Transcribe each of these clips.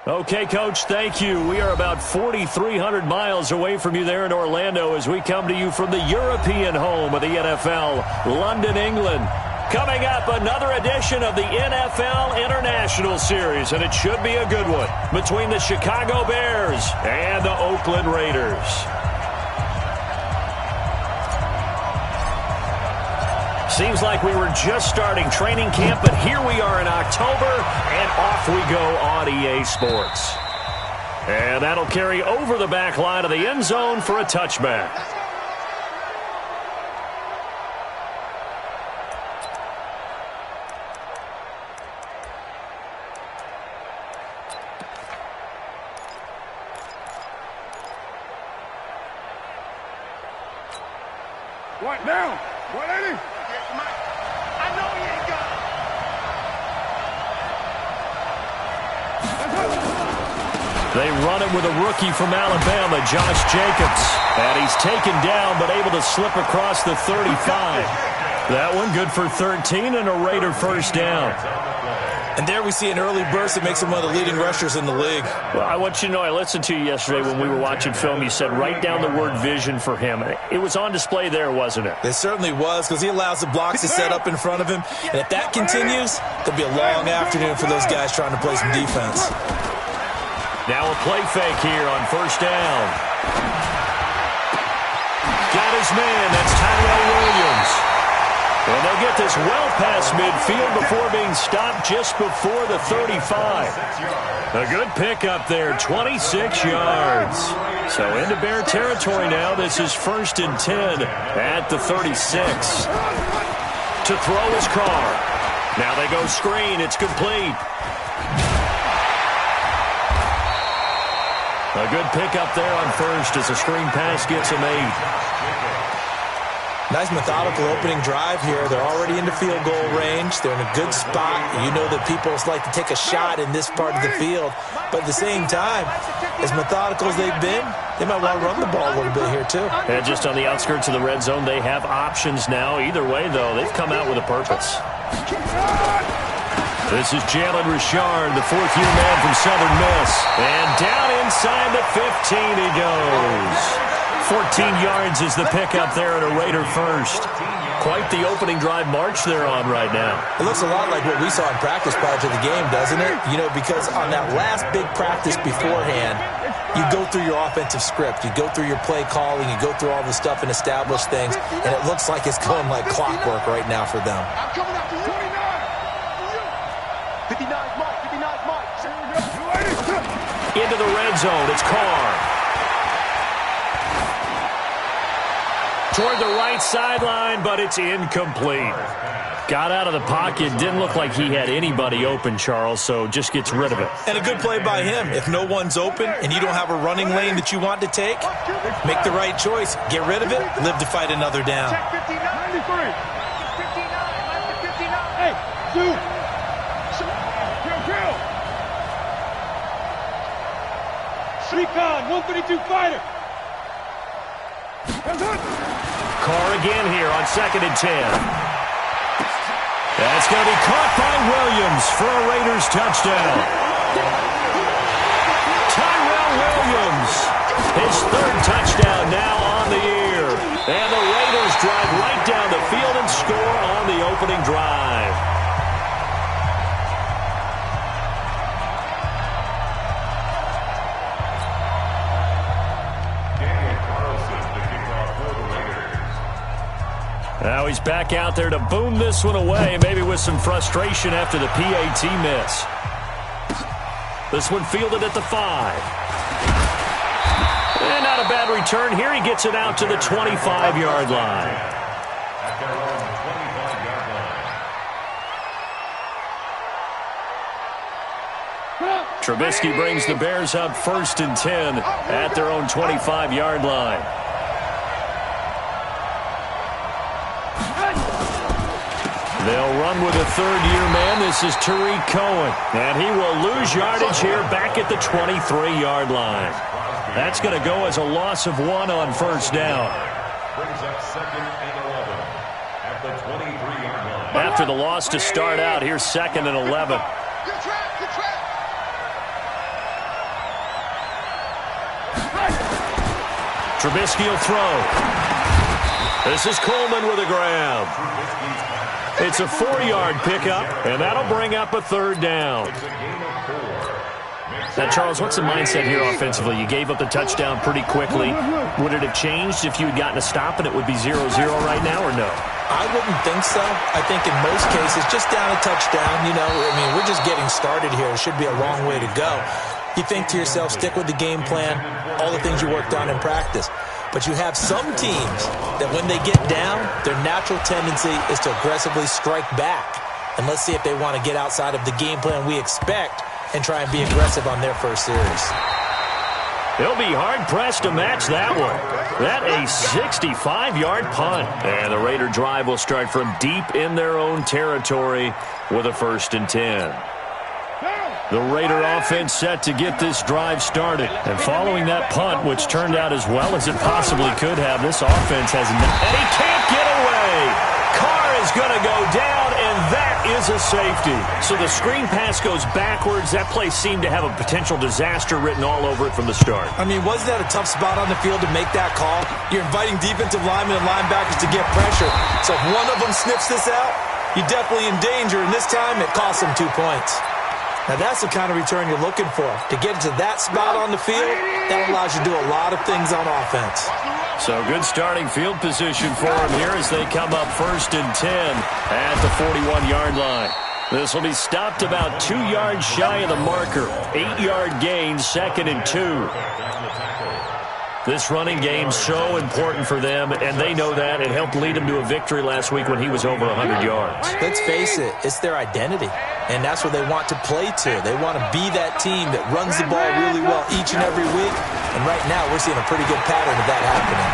Okay, Coach, thank you. We are about 4,300 miles away from you there in Orlando as we come to you from the European home of the NFL, London, England. Coming up, another edition of the NFL International Series, and it should be a good one between the Chicago Bears and the Oakland Raiders. Seems like we were just starting training camp, but here we are in October, and off we go on EA Sports. And that'll carry over the back line of the end zone for a touchback. What now? 180? I know he ain't got it. They run it with a rookie from Alabama, Josh Jacobs. And he's taken down, but able to slip across the 35. That one good for 13 and a Raider first down. And there we see an early burst that makes him one of the leading rushers in the league. Well, I want you to know, I listened to you yesterday when we were watching film. You said write down the word vision for him. It was on display there, wasn't it? It certainly was, because he allows the blocks to set up in front of him. And if that continues, there'll be a long afternoon for those guys trying to play some defense. Now a play fake here on first down. Got his man. That's Tyrell Williams. And they'll get this well past midfield before being stopped just before the 35. A good pickup there, 26 yards. So into Bear territory now. This is 1st and 10 at the 36. To throw his Carr. Now they go screen. It's complete. A good pickup there on first as a screen pass gets him 8. Nice methodical opening drive here. They're already into field goal range. They're in a good spot. You know that people like to take a shot in this part of the field. But at the same time, as methodical as they've been, they might want to run the ball a little bit here too. And just on the outskirts of the red zone, they have options now. Either way, though, they've come out with a purpose. This is Jalen Richard, the fourth-year man from Southern Miss. And down inside the 15 he goes. 14 yards is the pickup there at a Raider first. Quite the opening drive march they're on right now. It looks a lot like what we saw in practice prior to the game, doesn't it? You know, because on that last big practice beforehand, you go through your offensive script. You go through your play calling. You go through all the stuff and establish things. And it looks like it's going like clockwork right now for them. I'm coming up to 29. 59 mark, 59 mark. Into the red zone, it's Carr. Toward the right sideline, but it's incomplete. Got out of the pocket. Didn't look like he had anybody open, Charles, so just gets rid of it. And a good play by him. If no one's open and you don't have a running lane that you want to take, make the right choice. Get rid of it. Live to fight another down. Check 59, 93. 59. Hey, dude. Kill. Recon, 132 fighter. Carr again here on 2nd and 10. That's going to be caught by Williams for a Raiders touchdown. Tyrell Williams, his 3rd touchdown now on the year. And the Raiders drive right down the field and score on the opening drive. Now he's back out there to boom this one away, maybe with some frustration after the PAT miss. This one fielded at the 5. And not a bad return here. He gets it out to the 25-yard line. Trubisky brings the Bears up 1st and 10 at their own 25-yard line. They'll run with a 3rd-year man. This is Tariq Cohen. And he will lose yardage here back at the 23-yard line. That's going to go as a loss of 1 on first down. Brings up 2nd and 11 at the 23-yard line. After the loss to start out, here's 2nd and 11. Trubisky will throw. This is Coleman with a grab. It's a 4-yard pickup, and that'll bring up a 3rd down. Now, Charles, what's the mindset here offensively? You gave up the touchdown pretty quickly. Would it have changed if you had gotten a stop and it would be 0-0 right now, or no? I wouldn't think so. I think in most cases, just down a touchdown, we're just getting started here. It should be a long way to go. You think to yourself, stick with the game plan, all the things you worked on in practice. But you have some teams that when they get down, their natural tendency is to aggressively strike back. And let's see if they want to get outside of the game plan we expect and try and be aggressive on their first series. They'll be hard-pressed to match that one. That a 65-yard punt. And the Raider drive will start from deep in their own territory with a 1st and 10. The Raider offense set to get this drive started. And following that punt, which turned out as well as it possibly could have, this offense has not. And he can't get away. Carr is going to go down, and that is a safety. So the screen pass goes backwards. That play seemed to have a potential disaster written all over it from the start. I mean, wasn't that a tough spot on the field to make that call? You're inviting defensive linemen and linebackers to get pressure. So if one of them sniffs this out, you're definitely in danger, and this time it costs them 2 points. Now, that's the kind of return you're looking for. To get to that spot on the field, that allows you to do a lot of things on offense. So good starting field position for them here as they come up 1st and 10 at the 41-yard line. This will be stopped about 2 yards shy of the marker. 8-yard gain, 2nd and 2. This running game's so important for them, and they know that. It helped lead them to a victory last week when he was over 100 yards. Let's face it, it's their identity, and that's what they want to play to. They want to be that team that runs the ball really well each and every week, and right now we're seeing a pretty good pattern of that happening.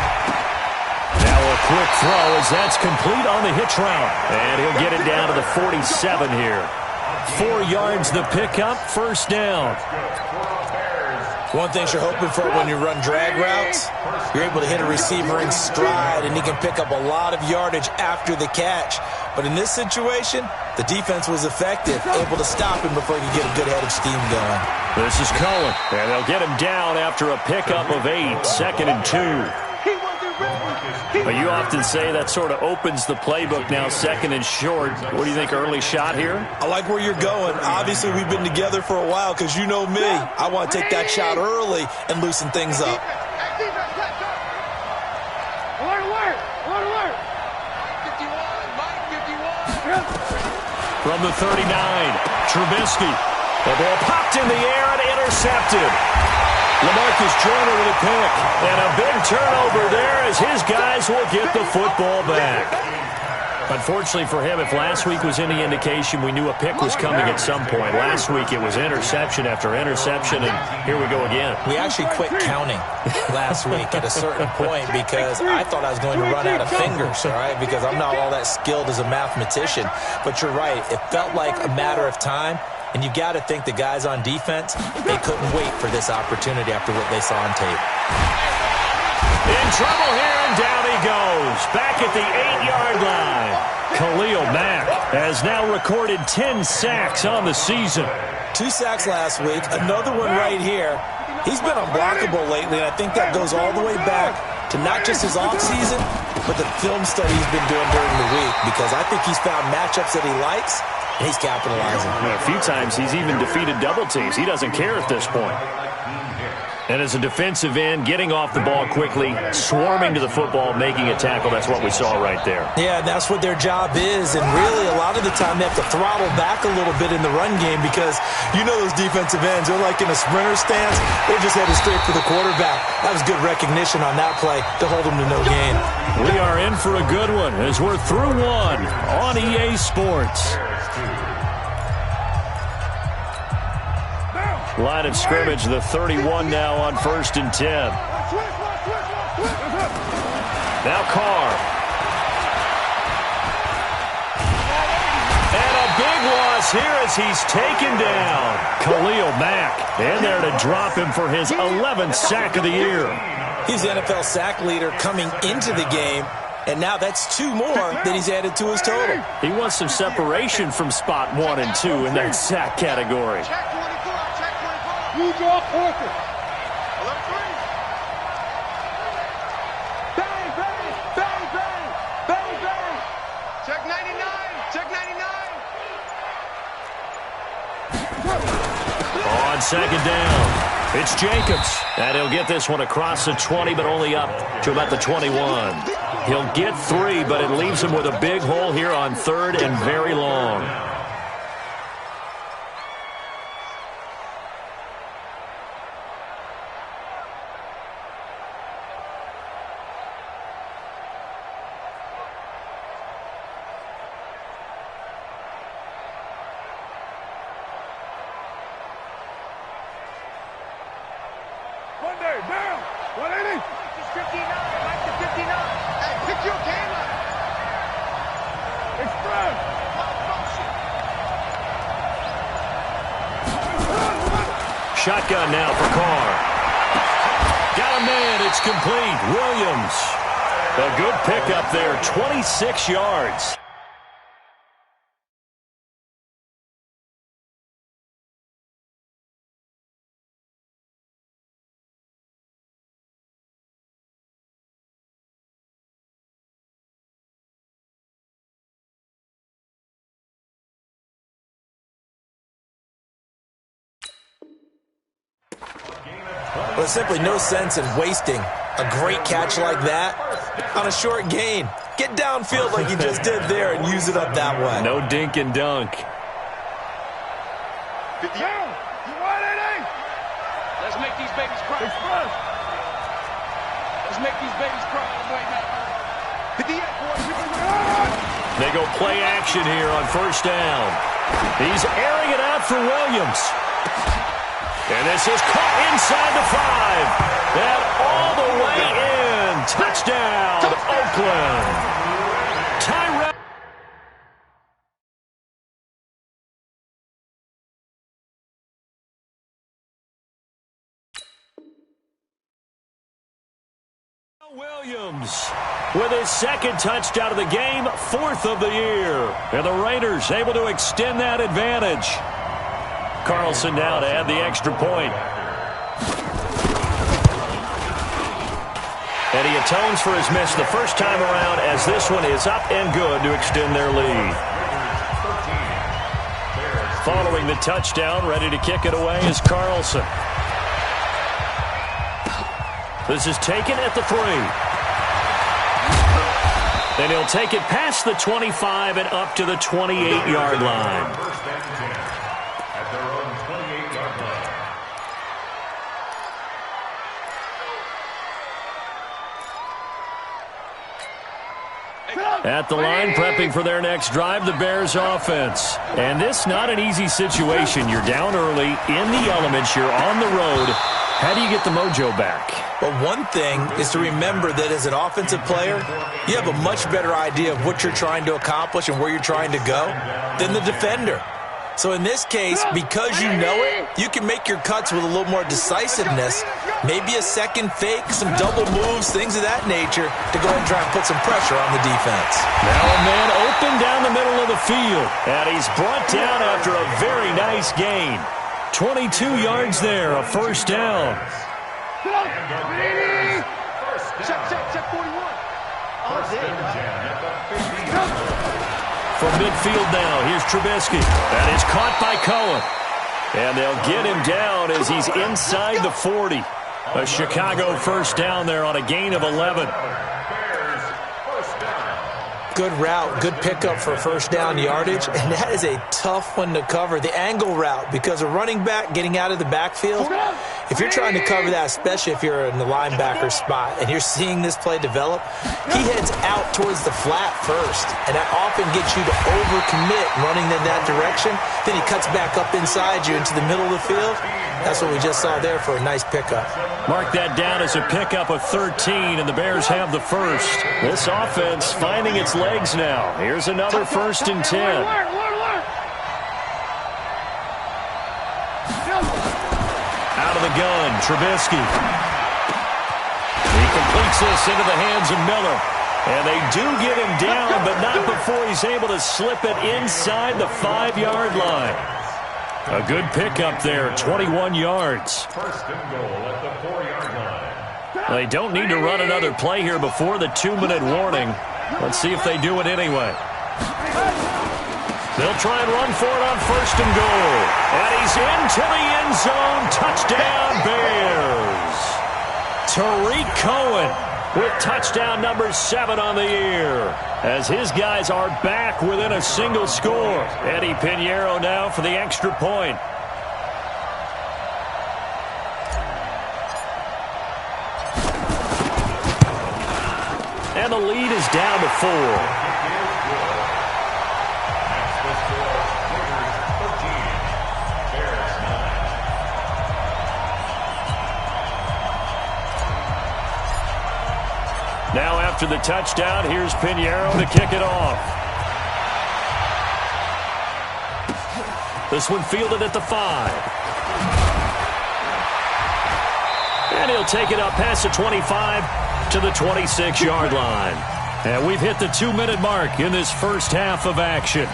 Now a quick throw as that's complete on the hitch route, and he'll get it down to the 47 here. 4 yards the pickup, 1st down. One thing you're hoping for when you run drag routes, you're able to hit a receiver in stride, and he can pick up a lot of yardage after the catch. But in this situation, the defense was effective, able to stop him before he could get a good head of steam going. This is Cohen, and they'll get him down after a pickup of 8, 2nd and 2. But you often say that sort of opens the playbook now, 2nd and short. What do you think, early shot here? I like where you're going. Obviously, we've been together for a while because you know me. I want to take that shot early and loosen things up. From the 39, Trubisky. The ball popped in the air and intercepted. LaMarcus Joyner with a pick. And a big turnover there as his guys will get the football back. Unfortunately for him, if last week was any indication, we knew a pick was coming at some point. Last week it was interception after interception, and here we go again. We actually quit counting last week at a certain point because I thought I was going to run out of fingers, all right, because I'm not all that skilled as a mathematician. But you're right. It felt like a matter of time. And you've got to think the guys on defense, they couldn't wait for this opportunity after what they saw on tape. In trouble here, and down he goes. Back at the 8-yard line. Khalil Mack has now recorded 10 sacks on the season. 2 sacks last week, another one right here. He's been unblockable lately, and I think that goes all the way back to not just his offseason, but the film study he's been doing during the week, because I think he's found matchups that he likes, and he's capitalizing. A few times he's even defeated double teams. He doesn't care at this point. And as a defensive end, getting off the ball quickly, swarming to the football, making a tackle, that's what we saw right there. Yeah, that's what their job is. And really, a lot of the time, they have to throttle back a little bit in the run game because you know those defensive ends, they're like in a sprinter stance. They're just headed straight for the quarterback. That was good recognition on that play to hold them to no gain. We are in for a good one as we're through one on EA Sports. Line of scrimmage, the 31 now on 1st and 10. Now Carr. And a big loss here as he's taken down. Khalil Mack in there to drop him for his 11th sack of the year. He's the NFL sack leader coming into the game, and now that's 2 more that he's added to his total. He wants some separation from spot 1 and 2 in that sack category. You draw quarter. on second down. It's Jacobs, and he'll get this one across the 20, but only up to about the 21. He'll get 3, but it leaves him with a big hole here on third and very long. Monday, down. 180. It's 59. Like the 59. Hey, pick your game up. Express. Shotgun now for Carr. Got a man. It's complete. Williams. A good pickup there. 26 yards. Well, there's simply no sense in wasting a great catch like that on a short gain. Get downfield like you just did there and use it up that way. No dink and dunk. Down. You 180. Let's make these babies cry. Express. Let's make these babies cry all the way back. 58, boys. They go play action here on first down. He's airing it out for Williams. And this is caught inside the 5. And all the way in. Touchdown, Oakland. Tyrell. Williams with his second touchdown of the game, 4th of the year. And the Raiders able to extend that advantage. Carlson now to add the extra point. And he atones for his miss the first time around as this one is up and good to extend their lead. Following the touchdown, ready to kick it away is Carlson. This is taken at the 3. And he'll take it past the 25 and up to the 28-yard line. At the line, prepping for their next drive, the Bears offense. And this not an easy situation. You're down early, in the elements, you're on the road. How do you get the mojo back? Well, one thing is to remember that as an offensive player, you have a much better idea of what you're trying to accomplish and where you're trying to go than the defender. So in this case, because you know it, you can make your cuts with a little more decisiveness, maybe a second fake, some double moves, things of that nature, to go ahead and try and put some pressure on the defense. Now a man open down the middle of the field, and he's brought down after a very nice gain. 22 yards there, a first down. Check 41. From midfield now, here's Trubisky. That is caught by Cohen. And they'll get him down as he's inside the 40. A Chicago first down there on a gain of 11. Good route, good pickup for first down yardage, and that is a tough one to cover, the angle route, because a running back getting out of the backfield, if you're trying to cover that, especially if you're in the linebacker spot and you're seeing this play develop, he heads out towards the flat first, and that often gets you to overcommit running in that direction. Then he cuts back up inside you into the middle of the field. That's what we just saw there for a nice pickup. Mark that down as a pickup of 13, and the Bears have the first. This offense finding its legs now. Here's another 1st and 10. Out of the gun, Trubisky. He completes this into the hands of Miller. And they do get him down, but not before he's able to slip it inside the 5-yard line. A good pickup there, 21 yards. First and goal at the 4-yard line. They don't need to run another play here before the 2-minute warning. Let's see if they do it anyway. They'll try and run for it on 1st and goal. And he's into the end zone. Touchdown, Bears. Tariq Cohen with touchdown number 7 on the year, as his guys are back within a single score. Eddie Pinheiro now for the extra point. And the lead is down to 4. Now after the touchdown, here's Pinheiro to kick it off. This one fielded at the 5. And he'll take it up past the 25 to the 26-yard line. And we've hit the 2-minute mark in this first half of action.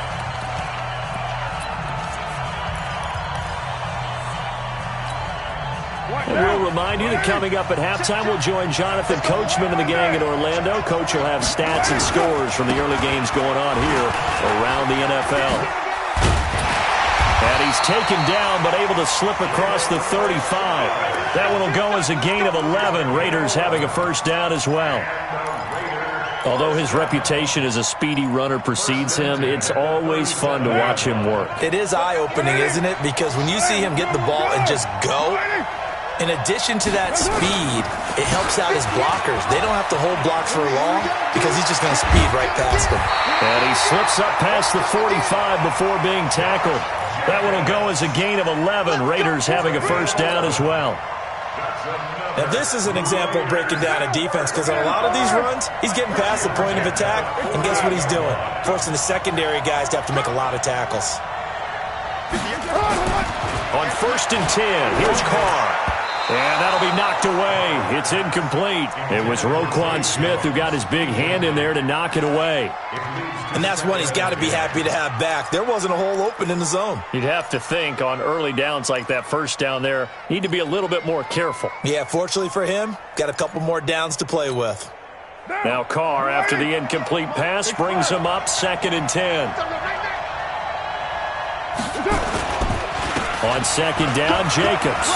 And we'll remind you that coming up at halftime, we'll join Jonathan Coachman and the gang in Orlando. Coach will have stats and scores from the early games going on here around the NFL. And he's taken down, but able to slip across the 35. That one will go as a gain of 11. Raiders having a first down as well. Although his reputation as a speedy runner precedes him, it's always fun to watch him work. It is eye-opening, isn't it? Because when you see him get the ball and just go, in addition to that speed, it helps out his blockers. They don't have to hold blocks for long because he's just going to speed right past them. And he slips up past the 45 before being tackled. That one will go as a gain of 11. Raiders having a first down as well. Now this is an example of breaking down a defense, because on a lot of these runs, he's getting past the point of attack, and guess what he's doing? Forcing the secondary guys to have to make a lot of tackles. On 1st and 10, here's Carr. And that'll be knocked away. It's incomplete. It was Roquan Smith who got his big hand in there to knock it away. And that's one he's got to be happy to have back. There wasn't a hole open in the zone. You'd have to think on early downs like that first down there, need to be a little bit more careful. Yeah, fortunately for him, got a couple more downs to play with. Now Carr, after the incomplete pass, brings him up 2nd and 10. On 2nd down, Jacobs.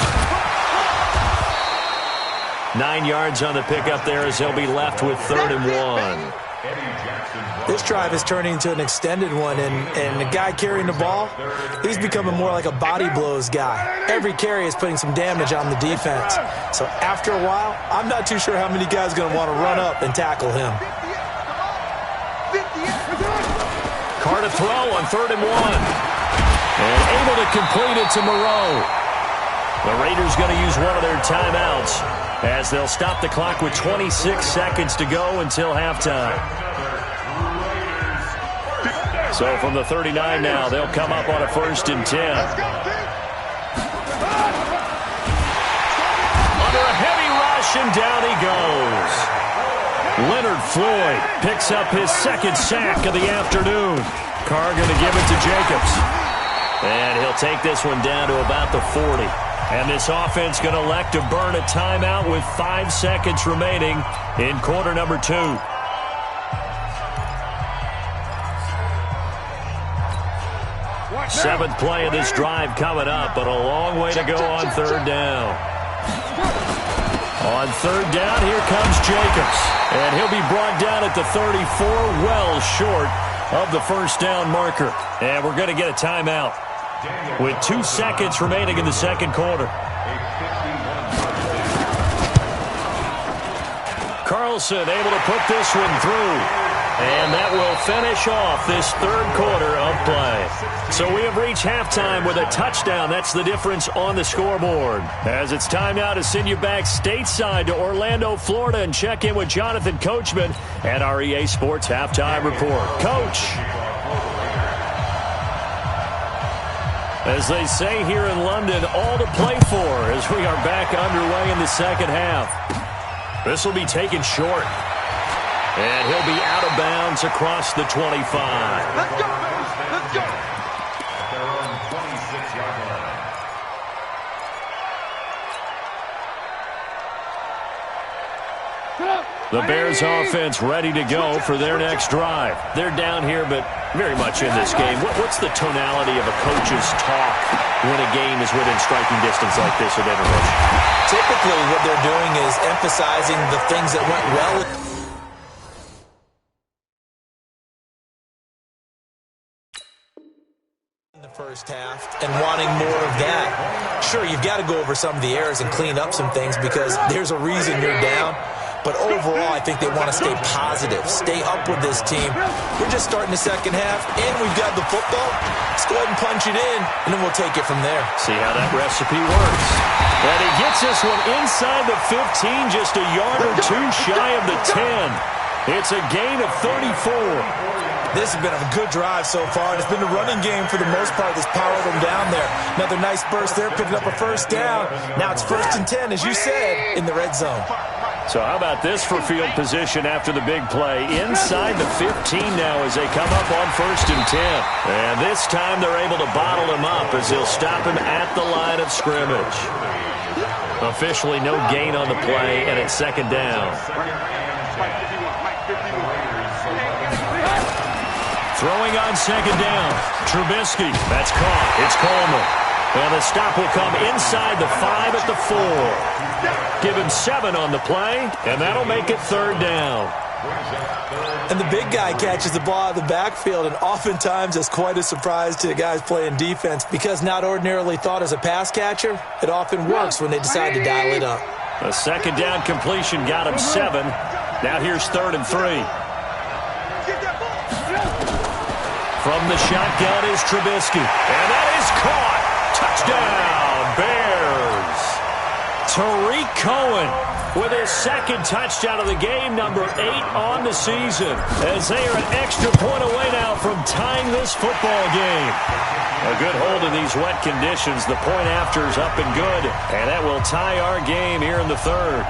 9 yards on the pickup there as they'll be left with 3rd and 1. This drive is turning into an extended one, and the guy carrying the ball, he's becoming more like a body blows guy. Every carry is putting some damage on the defense. So after a while, I'm not too sure how many guys are going to want to run up and tackle him. Carr to throw on 3rd and 1. And able to complete it to Moreau. The Raiders going to use one of their timeouts, as they'll stop the clock with 26 seconds to go until halftime. So from the 39 now, they'll come up on a 1st and 10. Under a heavy rush, and down he goes. Leonard Floyd picks up his 2nd sack of the afternoon. Carr going to give it to Jacobs. And he'll take this one down to about the 40. And this offense going to elect to burn a timeout with 5 seconds remaining in quarter number 2. Seventh play of this drive coming up, but a long way to go on 3rd down. On 3rd down, here comes Jacobs. And he'll be brought down at the 34, well short of the first down marker. And we're going to get a timeout with 2 seconds remaining in the second quarter. Carlson able to put this one through. And that will finish off this 3rd quarter of play. So we have reached halftime with a touchdown. That's the difference on the scoreboard. As it's time now to send you back stateside to Orlando, Florida, and check in with Jonathan Coachman at our EA Sports Halftime Report. Coach. As they say here in London, all to play for as we are back underway in the second half. This will be taken short. And he'll be out of bounds across the 25. Let's go, baby. Let's go. At their own 26-yard line. The Bears offense ready to go for their next drive. They're down here, but very much in this game. What's the tonality of a coach's talk when a game is within striking distance like this at intermission? Typically, what they're doing is emphasizing the things that went well in the first half and wanting more of that. Sure, you've got to go over some of the errors and clean up some things because there's a reason you're down. But overall, I think they want to stay positive, stay up with this team. We're just starting the second half, and we've got the football. Let's go ahead and punch it in, and then we'll take it from there. See how that recipe works. And he gets this one inside the 15, just a yard or two shy of the 10. It's a gain of 34. This has been a good drive so far. It's been the running game for the most part that's powered them down there. Another nice burst there, picking up a first down. Now it's 1st and 10, as you said, in the red zone. So how about this for field position after the big play? Inside the 15 now as they come up on 1st and 10. And this time they're able to bottle him up as they'll stop him at the line of scrimmage. Officially no gain on the play, and it's 2nd down. Throwing on 2nd down. Trubisky. That's caught. It's Coleman. And the stop will come inside the 5 at the 4. Give him 7 on the play, and that'll make it 3rd down. And the big guy catches the ball out of the backfield, and oftentimes it's quite a surprise to the guys playing defense because not ordinarily thought as a pass catcher, it often works when they decide to dial it up. A 2nd down completion got him 7. Now here's 3rd and 3. From the shotgun is Trubisky. And that is caught. Touchdown, Bears. Tariq Cohen with his 2nd touchdown of the game, number 8 on the season, as they are an extra point away now from tying this football game. A good hold in these wet conditions. The point after is up and good, and that will tie our game here in the 3rd.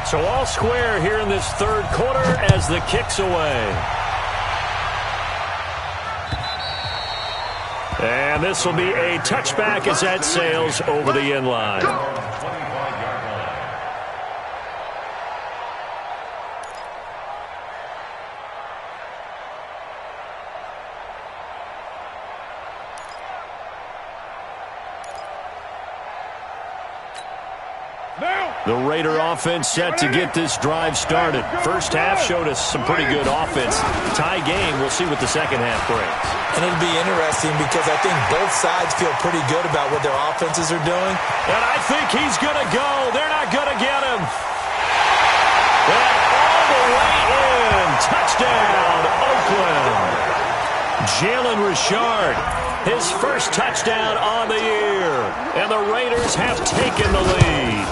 So all square here in this 3rd quarter as the kick's away. And this will be a touchback as that sails over the end line. The Raider offense set to get this drive started. First half showed us some pretty good offense. Tie game, we'll see what the second half brings. And it'll be interesting because I think both sides feel pretty good about what their offenses are doing. And I think he's going to go. They're not going to get him. And all the way in. Touchdown, Oakland. Jalen Richard, his first touchdown on the year. And the Raiders have taken the lead.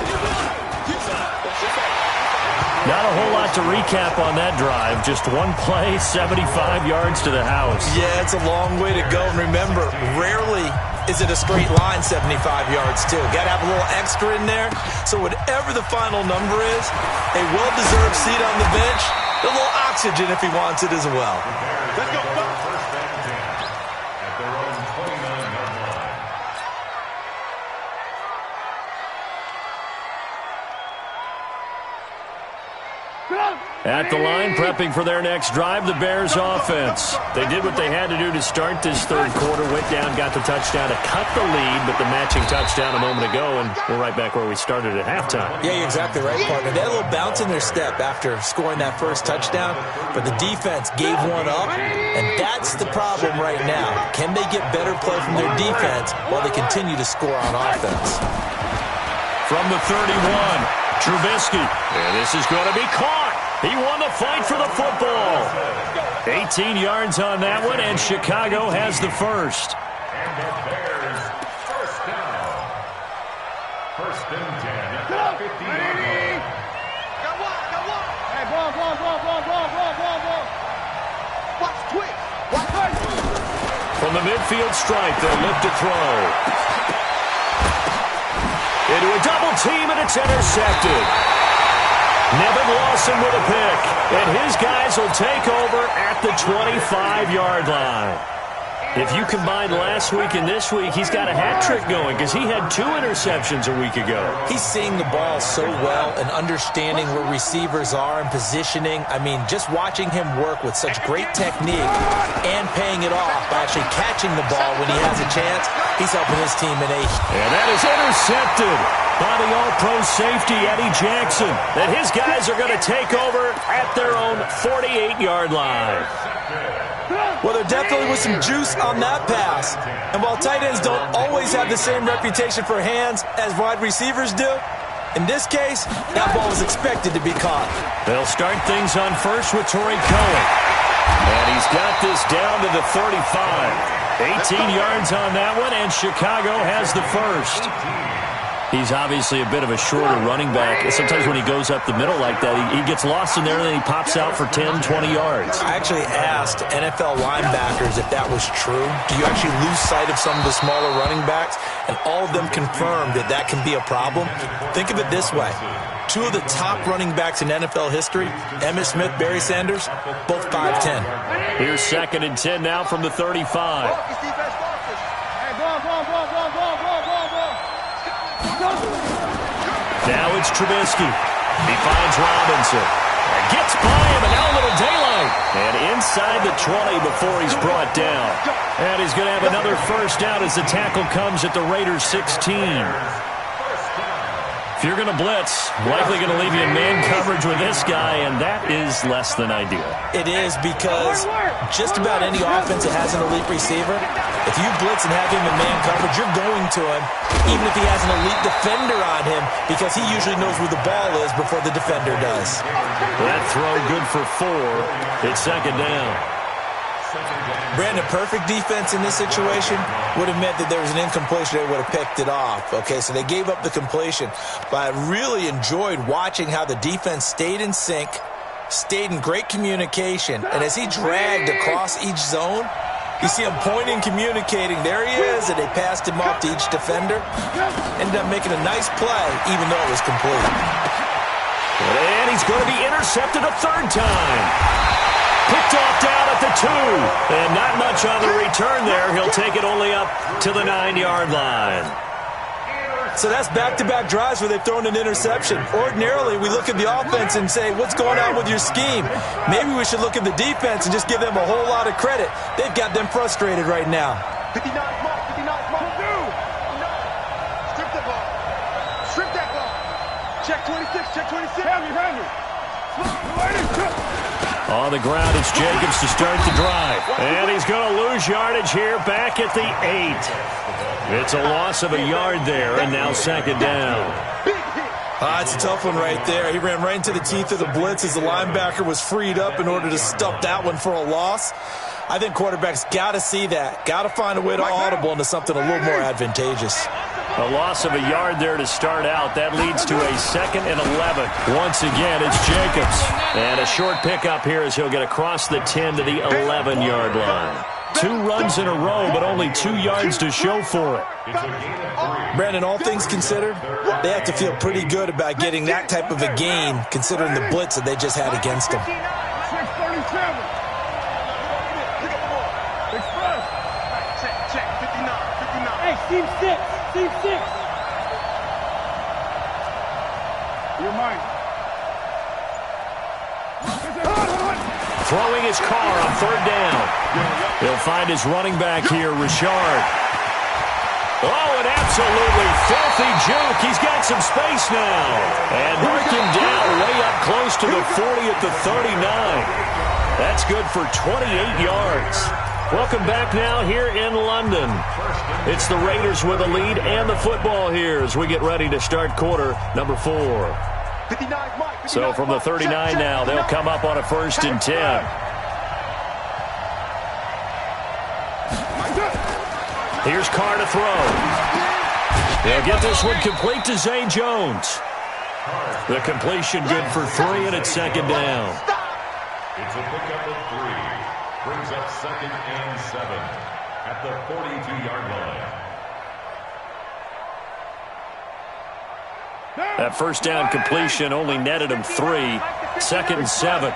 Not a whole lot to recap on that drive. Just one play, 75 yards to the house. Yeah, it's a long way to go. And remember, rarely is it a straight line 75 yards, too. Got to have a little extra in there. So whatever the final number is, a well-deserved seat on the bench, a little oxygen if he wants it as well. Let's go. At the line, prepping for their next drive, the Bears offense. They did what they had to do to start this 3rd quarter. Went down, got the touchdown to cut the lead, but the matching touchdown a moment ago, and we're right back where we started at halftime. Yeah, you're exactly right, partner. They had a little bounce in their step after scoring that first touchdown, but the defense gave one up, and that's the problem right now. Can they get better play from their defense while they continue to score on offense? From the 31, Trubisky. And this is going to be caught. He won the fight for the football. 18 yards on that one, and Chicago has the first. And the Bears, first down. 1st and 10 at the 50-yard line. Got one. Hey, ball. Watch quick. From the midfield stripe, they'll look to throw. Into a double team, and it's intercepted. Nevin Lawson with a pick, and his guys will take over at the 25-yard line. If you combine last week and this week, he's got a hat trick going because he had 2 interceptions a week ago. He's seeing the ball so well and understanding where receivers are and positioning. I mean, just watching him work with such great technique and paying it off by actually catching the ball when he has a chance, he's helping his team in a... And that is intercepted by the all-pro safety, Eddie Jackson. And his guys are going to take over at their own 48-yard line. Well, there definitely was some juice on that pass. And while tight ends don't always have the same reputation for hands as wide receivers do, in this case, that ball was expected to be caught. They'll start things on first with Torrey Cohen. And he's got this down to the 35. 18 yards on that one, and Chicago has the first. He's obviously a bit of a shorter running back. Sometimes when he goes up the middle like that, he gets lost in there and then he pops out for 10, 20 yards. I actually asked NFL linebackers if that was true. Do you actually lose sight of some of the smaller running backs? And all of them confirmed that that can be a problem. Think of it this way. 2 of the top running backs in NFL history, Emmitt Smith, Barry Sanders, both 5'10". Here's 2nd and 10 now from the 35. Now it's Trubisky. He finds Robinson. Gets by him, and now a little daylight. And inside the 20 before he's brought down. And he's going to have another first down as the tackle comes at the Raiders' 16. If you're going to blitz, likely going to leave you in man coverage with this guy, and that is less than ideal. It is, because just about any offense that has an elite receiver, if you blitz and have him in man coverage, you're going to him, even if he has an elite defender on him, because he usually knows where the ball is before the defender does. That throw good for 4. It's 2nd down. Brandon, perfect defense in this situation would have meant that there was an incompletion. They would have picked it off. Okay, so they gave up the completion. But I really enjoyed watching how the defense stayed in sync, stayed in great communication, and as he dragged across each zone, you see him pointing, communicating. There he is, and they passed him off to each defender. Ended up making a nice play, even though it was complete. And he's going to be intercepted a 3rd time. Picked off down at the 2. And not much on the return there. He'll take it only up to the 9-yard line. So that's back-to-back drives where they've thrown an interception. Ordinarily, we look at the offense and say, what's going on with your scheme? Maybe we should look at the defense and just give them a whole lot of credit. They've got them frustrated right now. 59 mark, 59 mark. Strip that ball. Strip that ball. Check 26, check 26. Henry. On the ground, it's Jacobs to start the drive. And he's going to lose yardage here back at the 8. It's a loss of a yard there, and now 2nd down. It's a tough one right there. He ran right into the teeth of the blitz as the linebacker was freed up in order to stuff that one for a loss. I think quarterbacks got to see that. Got to find a way to audible into something a little more advantageous. A loss of a yard there to start out. That leads to a 2nd and 11. Once again, it's Jacobs. And a short pickup here as he'll get across the 10 to the 11-yard line. 2 runs in a row, but only 2 yards to show for it. Brandon, all things considered, they have to feel pretty good about getting that type of a gain, considering the blitz that they just had against them. Team 6. You're mine. Throwing his car on 3rd down. He'll find his running back here, Richard. Oh, an absolutely filthy juke. He's got some space now. And marked him down way up close to the 40 at the 39. That's good for 28 yards. Welcome back now here in London. It's the Raiders with a lead and the football here as we get ready to start quarter number 4. So from the 39 now, they'll come up on a 1st and 10. Here's Carr to throw. They'll get this one complete to Zay Jones. The completion good for 3, and it's 2nd down. It's a pickup of 3. Brings up 2nd and 7 at the 42-yard line. That 1st down completion only netted him 3. 2nd and 7.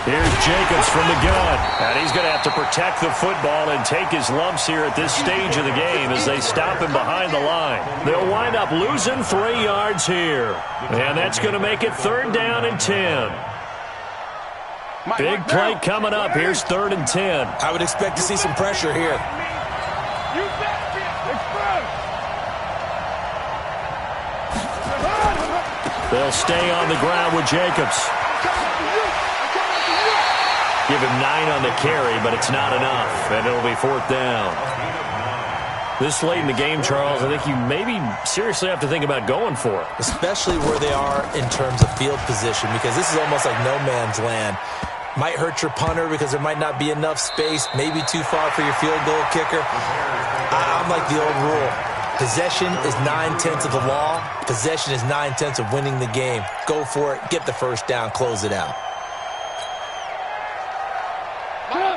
Here's Jacobs from the gun. And he's going to have to protect the football and take his lumps here at this stage of the game as they stop him behind the line. They'll wind up losing 3 yards here. And that's going to make it 3rd down and 10. Big play coming up. Here's 3rd and 10. I would expect to see some pressure here. They'll stay on the ground with Jacobs. Give him 9 on the carry, but it's not enough, and it'll be 4th down. This late in the game, Charles, I think you maybe seriously have to think about going for it. Especially where they are in terms of field position, because this is almost like no man's land. Might hurt your punter because there might not be enough space, maybe too far for your field goal kicker. I'm like the old rule. Possession is 9/10 of the law. Possession is 9/10 of winning the game. Go for it, get the first down, close it out.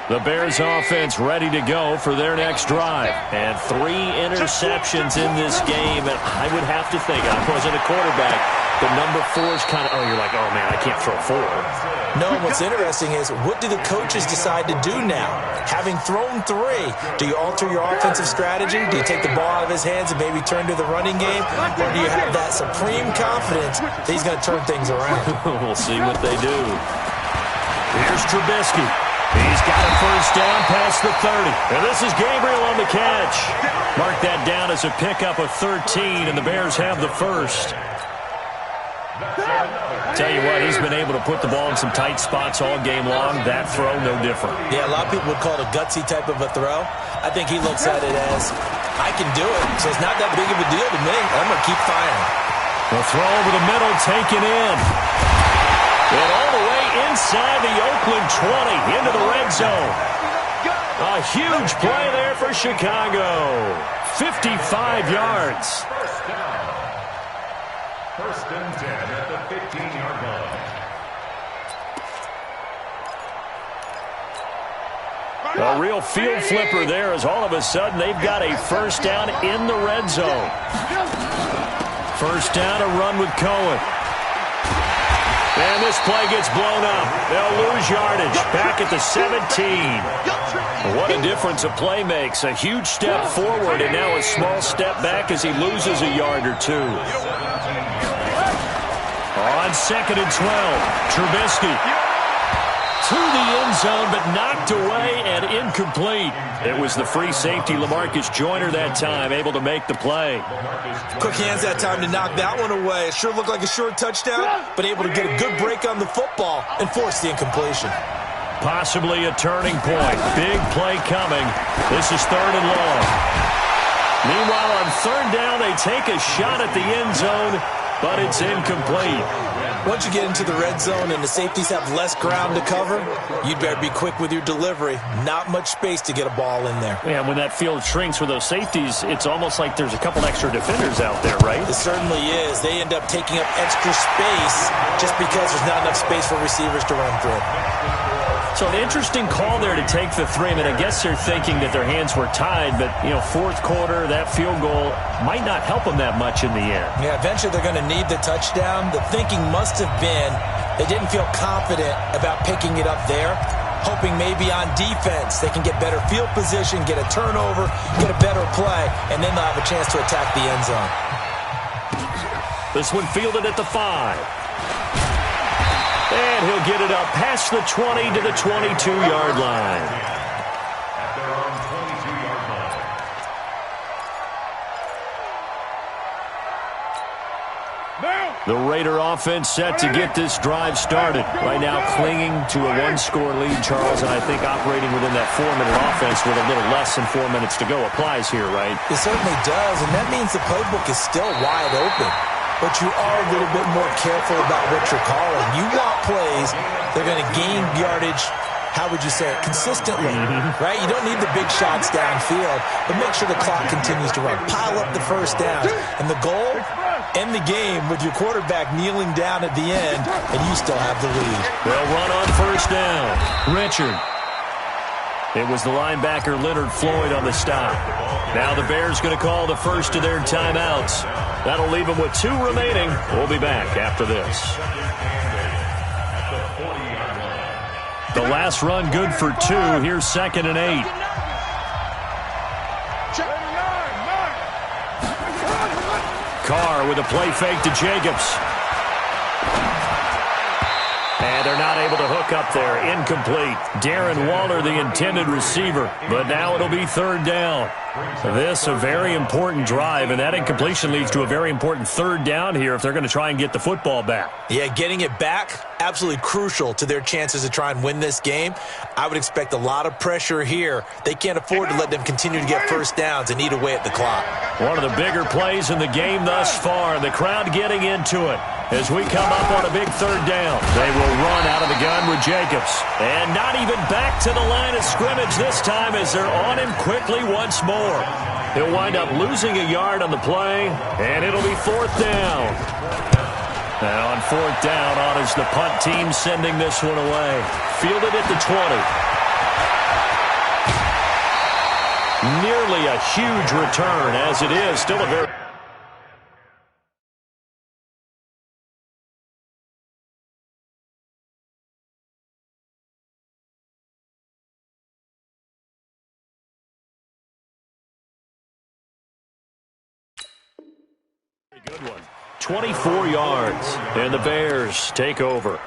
The Bears offense ready to go for their next drive. And 3 interceptions in this game. And I would have to think, I wasn't a quarterback, but number 4 is kind of, you're like, oh, man, I can't throw 4. No, what's interesting is, what do the coaches decide to do now? Having thrown 3, do you alter your offensive strategy? Do you take the ball out of his hands and maybe turn to the running game? Or do you have that supreme confidence that he's going to turn things around? We'll see what they do. Here's Trubisky. He's got a first down past the 30. And this is Gabriel on the catch. Mark that down as a pickup of 13, and the Bears have the first. Tell you what, he's been able to put the ball in some tight spots all game long. That throw, no different. Yeah, a lot of people would call it a gutsy type of a throw. I think he looks at it as, I can do it, so it's not that big of a deal to me. I'm going to keep firing. The throw over the middle, taken in. And all the way inside the Oakland 20, into the red zone. A huge play there for Chicago. 55 yards. First and 10 at the 15-yard line. A real field flipper there as all of a sudden they've got a first down in the red zone. First down, a run with Cohen. And this play gets blown up. They'll lose yardage. Back at the 17. What a difference a play makes. A huge step forward and now a small step back as he loses a yard or 2. On 2nd and 12, Trubisky to the end zone, but knocked away and incomplete. It was the free safety, Lamarcus Joyner, that time, able to make the play. Quick hands that time to knock that one away. It sure looked like a short touchdown, but able to get a good break on the football and force the incompletion. Possibly a turning point. Big play coming. This is 3rd and long. Meanwhile, on 3rd down, they take a shot at the end zone, but it's incomplete. Once you get into the red zone and the safeties have less ground to cover, you'd better be quick with your delivery. Not much space to get a ball in there. Yeah, when that field shrinks with those safeties, it's almost like there's a couple extra defenders out there, right? It certainly is. They end up taking up extra space just because there's not enough space for receivers to run through. So an interesting call there to take the 3. I mean, I guess they're thinking that their hands were tied, but, 4th quarter, that field goal might not help them that much in the end. Yeah, eventually they're going to need the touchdown. The thinking must have been they didn't feel confident about picking it up there, hoping maybe on defense they can get better field position, get a turnover, get a better play, and then they'll have a chance to attack the end zone. This one fielded at the 5. And he'll get it up past the 20 to the 22-yard line. At their own 22-yard line. The Raider offense set to get this drive started. Right now clinging to a 1-score lead, Charles, and I think operating within that 4-minute offense with a little less than 4 minutes to go applies here, right? It certainly does, and that means the playbook is still wide open. But you are a little bit more careful about what you're calling. You want plays that are going to gain yardage, how would you say it, consistently, right? You don't need the big shots downfield, but make sure the clock continues to run. Pile up the first down. And the goal, end the game with your quarterback kneeling down at the end, and you still have the lead. They'll run on first down. Richard. It was the linebacker Leonard Floyd on the stop. Now the Bears going to call the first of their timeouts. That'll leave them with 2 remaining. We'll be back after this. The last run good for 2. Here's 2nd and 8. Carr with a play fake to Jacobs. And they're not able to hook up there. Incomplete. Darren Waller, the intended receiver. But now it'll be 3rd down. This a very important drive, and that incompletion leads to a very important 3rd down here if they're going to try and get the football back. Yeah, getting it back, absolutely crucial to their chances to try and win this game. I would expect a lot of pressure here. They can't afford to let them continue to get first downs and eat away at the clock. One of the bigger plays in the game thus far. The crowd getting into it as we come up on a big 3rd down. They will run out of the gun with Jacobs. And not even back to the line of scrimmage this time as they're on him quickly once more. He'll wind up losing a yard on the play, and it'll be 4th down. Now on 4th down, on is the punt team sending this one away. Fielded at the 20. Nearly a huge return as it is. Still a very... good one. 24 yards, and the Bears take over.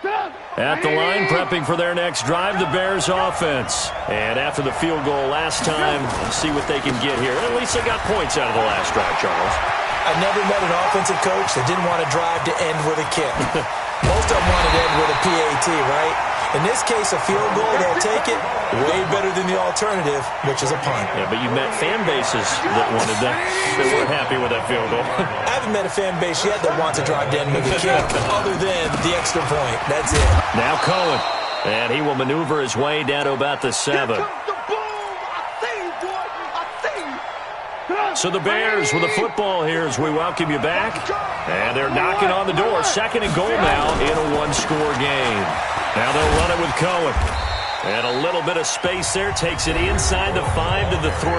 At the line, prepping for their next drive, the Bears offense. And after the field goal last time, let's see what they can get here. At least they got points out of the last drive, Charles. I never met an offensive coach that didn't want a drive to end with a kick. Most of them wanted to end with a PAT, right? In this case, a field goal, they'll take it. Way better than the alternative, which is a punt. Yeah, but you met fan bases that wanted that, that weren't happy with that field goal. I haven't met a fan base yet that wants a drive to end with a kick, other than the extra point. That's it. Now Cohen, and he will maneuver his way down to about the 7. So the Bears with the football here as we welcome you back. And they're knocking on the door. 2nd and goal now in a 1-score game. Now they'll run it with Cohen. And a little bit of space there. Takes it inside the 5 to the 3.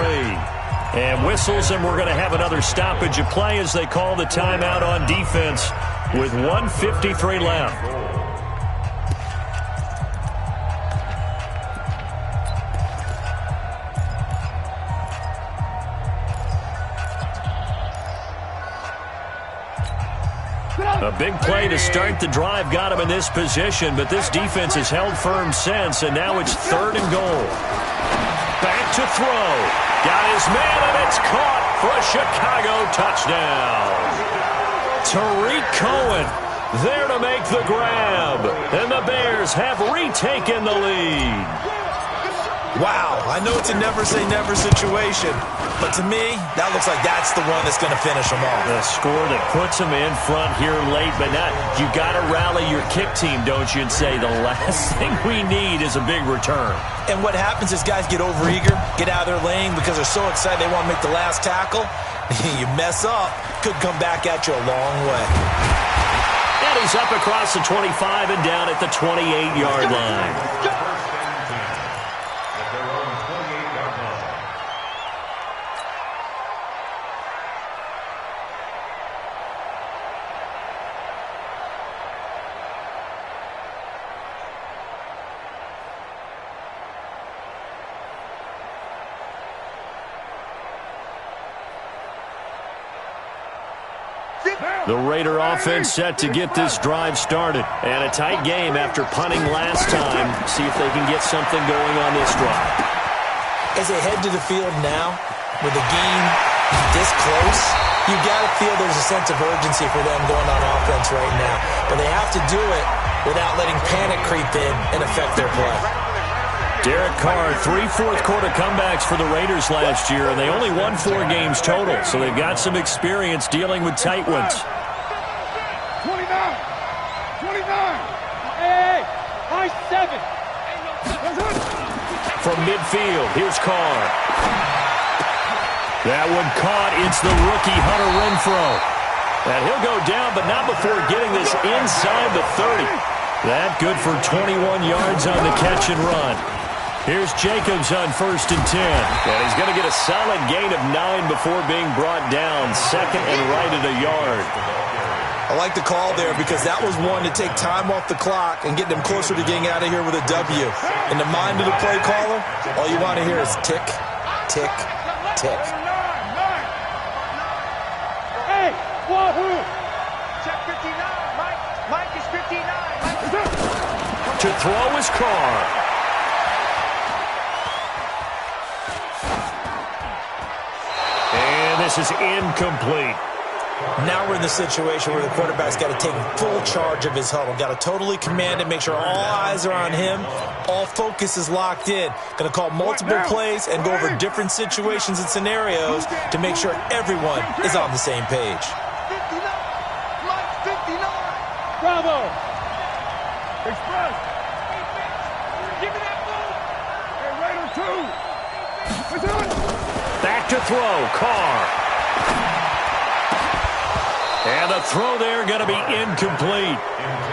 And whistles, and we're going to have another stoppage of play as they call the timeout on defense with 1:53 left. A big play to start the drive got him in this position, but this defense has held firm since, and now it's 3rd and goal. Back to throw. Got his man, and it's caught for a Chicago touchdown. Tariq Cohen there to make the grab, and the Bears have retaken the lead. Wow, I know it's a never-say-never situation, but to me, that looks like that's the one that's going to finish them off. The score that puts them in front here late, but not. You got to rally your kick team, don't you, and say the last thing we need is a big return. And what happens is guys get overeager, get out of their lane because they're so excited they want to make the last tackle. You mess up, could come back at you a long way. And he's up across the 25 and down at the 28-yard line. The Raider offense set to get this drive started. And a tight game after punting last time. See if they can get something going on this drive. As they head to the field now, with the game this close, you got to feel there's a sense of urgency for them going on offense right now. But they have to do it without letting panic creep in and affect their play. Derek Carr, 3 fourth-quarter comebacks for the Raiders last year, and they only won 4 games total, so they've got some experience dealing with tight ones. 29. Hey, high 7. From midfield, here's Carr. That one caught. It's the rookie Hunter Renfrow. And he'll go down, but not before getting this inside the 30. That good for 21 yards on the catch and run. Here's Jacobs on 1st and 10. And he's going to get a solid gain of 9 before being brought down. 2nd and right at a yard. I like the call there because that was one to take time off the clock and get them closer to getting out of here with a W. In the mind of the play caller, all you want to hear is tick, tick, tick. Hey, Wahoo! Check 59. Mike is 59. To throw is Carr. And this is incomplete. Now we're in the situation where the quarterback's got to take full charge of his huddle. Got to totally command it, make sure all eyes are on him. All focus is locked in. Going to call multiple plays and go over different situations and scenarios to make sure everyone is on the same page. 59. Mike 59. Bravo! Express! Give me that ball. Hey, Raider 2! Let's do it! Back to throw, Carr. And the throw there going to be incomplete.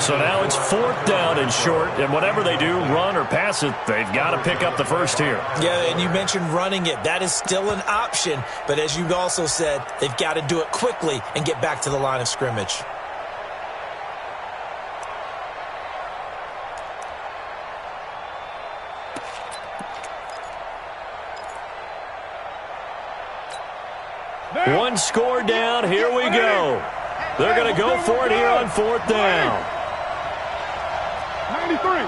So now it's 4th down and short, and whatever they do, run or pass it, they've got to pick up the first here. Yeah, and you mentioned running it. That is still an option, but as you also said, they've got to do it quickly and get back to the line of scrimmage. One score down, here we go. They're going to go for it here on 4th down. 93.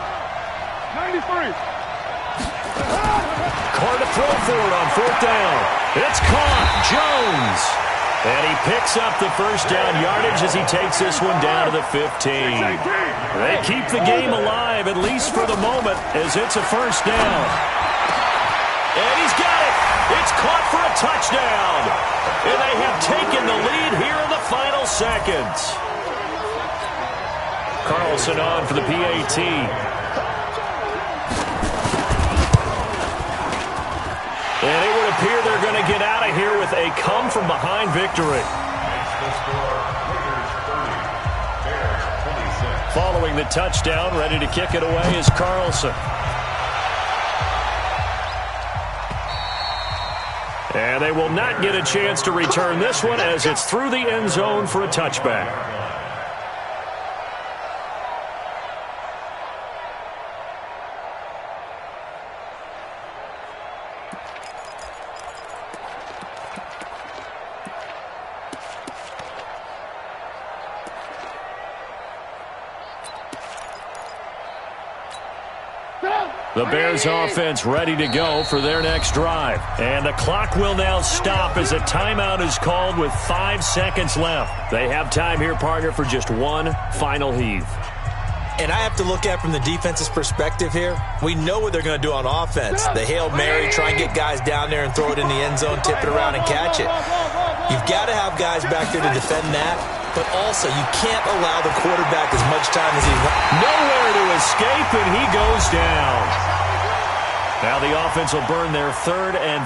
93. Carr to throw for it on 4th down. It's caught, Jones. And he picks up the first down yardage as he takes this one down to the 15. They keep the game alive, at least for the moment, as it's a first down. And he's got it. It's caught for a touchdown. And they have taken the lead here in the final seconds. Carlson on for the PAT. And it would appear they're going to get out of here with a come-from-behind victory. Following the touchdown, ready to kick it away is Carlson. And they will not get a chance to return this one as it's through the end zone for a touchback. The Bears offense ready to go for their next drive. And the clock will now stop as a timeout is called with 5 seconds left. They have time here, partner, for just one final heave. And I have to look at from the defense's perspective here. We know what they're going to do on offense. The Hail Mary, try and get guys down there and throw it in the end zone, tip it around and catch it. You've got to have guys back there to defend that, but also you can't allow the quarterback as much time as he wants. Nowhere to escape, and he goes down. Now the offense will burn their 3rd and